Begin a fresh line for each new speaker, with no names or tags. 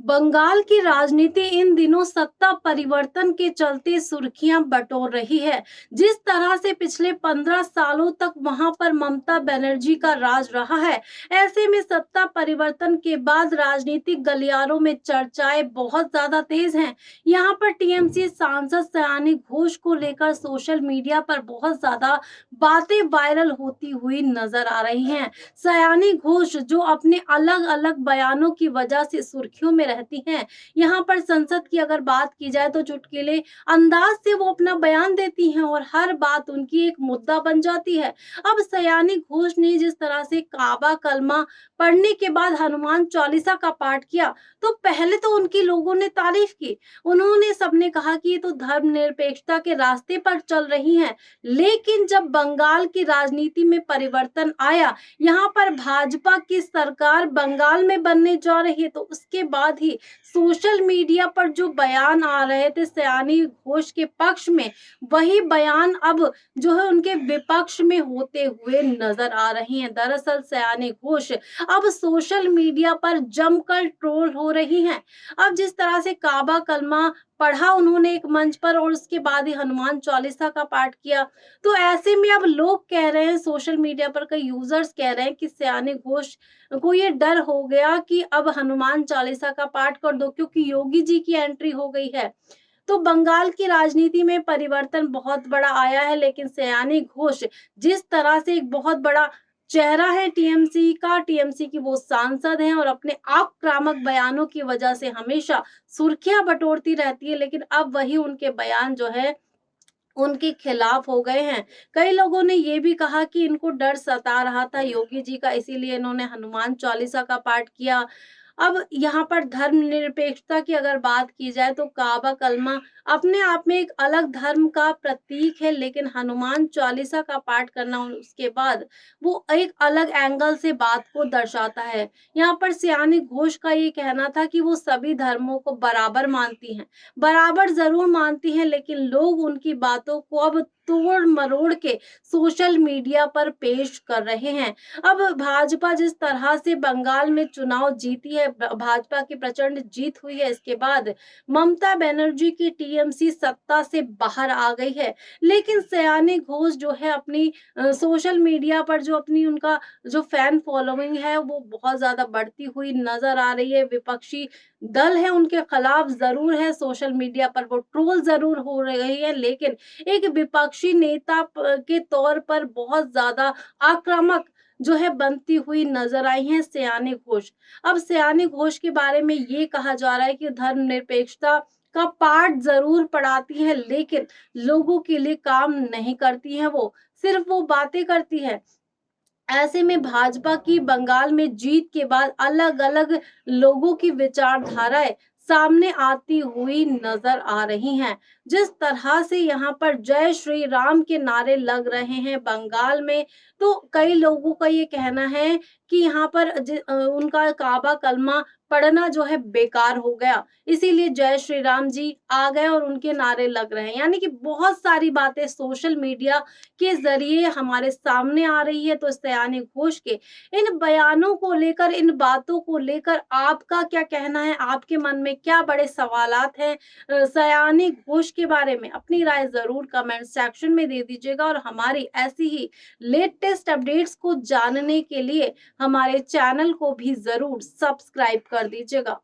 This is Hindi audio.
बंगाल की राजनीति इन दिनों सत्ता परिवर्तन के चलते सुर्खियां बटोर रही है। जिस तरह से पिछले 15 सालों तक वहां पर ममता बनर्जी का राज रहा है, ऐसे में सत्ता परिवर्तन के बाद राजनीतिक गलियारों में चर्चाएं बहुत ज्यादा तेज हैं। यहां पर टीएमसी सांसद सयानी घोष को लेकर सोशल मीडिया पर बहुत ज्यादा बातें वायरल होती हुई नजर आ रही हैं। सयानी घोष जो अपने अलग-अलग बयानों की वजह से सुर्खियों में रहती हैं। यहाँ पर संसद की अगर बात की जाए तो चुटकुले अंदाज से वो अपना बयान देती हैं और हर बात उनकी एक मुद्दा बन जाती है। अब सयानी घोष ने जिस तरह से काबा कलमा पढ़ने के बाद हनुमान चालीसा का पाठ किया, तो पहले तो उनकी लोगों ने तारीफ की। उन्होंने सबने कहा कि ये तो धर्मनिरपेक्षता के रास्ते पर चल रही हैं। लेकिन जब बंगाल की राजनीति में परिवर्तन आया, यहाँ पर भाजपा की सरकार बंगाल में बनने जा रही है, तो उसके बाद ही सोशल मीडिया पर जो बयान आ रहे थे सयानी घोष के पक्ष में, वही बयान अब जो है उनके विपक्ष में होते हुए नजर आ रही हैं। दरअसल सयानी घोष अब सोशल मीडिया पर जमकर ट्रोल हो रही हैं। अब जिस तरह से काबा कलमा पढ़ा उन्होंने एक मंच पर और उसके बाद ही हनुमान चालीसा का पाठ किया, तो ऐसे में अब लोग कह रहे हैं, सोशल मीडिया पर कई यूजर्स कह रहे हैं कि सयानी घोष को ये डर हो गया कि अब हनुमान चालीसा का पाठ कर दो क्योंकि योगी जी की एंट्री हो गई है। तो बंगाल की राजनीति में परिवर्तन बहुत बड़ा आया है, लेकिन सयानी घोष जिस तरह से एक बहुत बड़ा चेहरा है टीएमसी की वो सांसद हैं और अपने आक्रामक बयानों की वजह से हमेशा सुर्खियां बटोरती रहती है, लेकिन अब वही उनके बयान जो है उनके खिलाफ हो गए हैं। कई लोगों ने ये भी कहा कि इनको डर सता रहा था योगी जी का, इसीलिए इन्होंने हनुमान चालीसा का पाठ किया। अब यहाँ पर धर्मनिरपेक्षता की अगर बात की जाए तो काबा कलमा अपने आप में एक अलग धर्म का प्रतीक है, लेकिन हनुमान चालीसा का पाठ करना उसके बाद वो एक अलग एंगल से बात को दर्शाता है। यहाँ पर सयानी घोष का ये कहना था कि वो सभी धर्मों को बराबर मानती हैं। बराबर ज़रूर मानती हैं, लेकिन लोग उनकी बातों को अब तोड़-मरोड़ के सोशल मीडिया पर पेश कर रहे हैं। अब भाजपा जिस तरह से बंगाल में चुनाव जीती है, भाजपा की प्रचंड जीत हुई है, इसके बाद ममता बनर्जी की टीएमसी सत्ता से बाहर आ गई है। लेकिन सयानी घोष जो है अपनी सोशल मीडिया पर जो अपनी उनका जो फैन फॉलोइंग है, वो बहुत ज़्यादा बढ़ती हुई नज़र आ रही है। विपक्षी दल है उनके खिलाफ ज़रूर है, सोशल मीडिया पर वो ट्रोल ज़रूर हो रही है, लेकिन एक विपक्षी नेता के तौर पर बहुत ज़्यादा आक्रामक जो है बनती हुई नज़र आई हैं सयानी घोष। अब सयानी घोष के बारे में ये कहा जा रहा है कि धर्मनिरपेक्षता का पाठ ज़रूर पढ़ाती है, लेकिन लोगों के लिए काम नहीं करती हैं वो, सिर्फ़ वो बातें करती है। ऐसे में भाजपा की बंगाल में जीत के बाद अलग-अलग लोगों की विचारधाराएँ सामने आती हुई नज़र आ रही हैं। जिस तरह से यहाँ पर जय श्री राम के नारे लग रहे हैं बंगाल में, तो कई लोगों का ये कहना है कि यहाँ पर उनका काबा कलमा पढ़ना जो है बेकार हो गया। इसीलिए जय श्री राम जी आ गए और उनके नारे लग रहे हैं। यानी कि बहुत सारी बातें सोशल मीडिया के ज़रिए हमारे सामने आ रही है, तो सयानी घोष के इन बयानों को लेकर, इन बातों को लेकर आपका क्या कहना है? आपके मन में क्या बड़े सवालात हैं सयानी घोष के बारे में? अपनी राय ज़रूर कमेंट सेक्शन में दे दीजिएगा और हमारी ऐसी ही लेटेस्ट अपडेट्स को जानने के लिए हमारे चैनल को भी ज़रूर सब्सक्राइब कर दीजिएगा।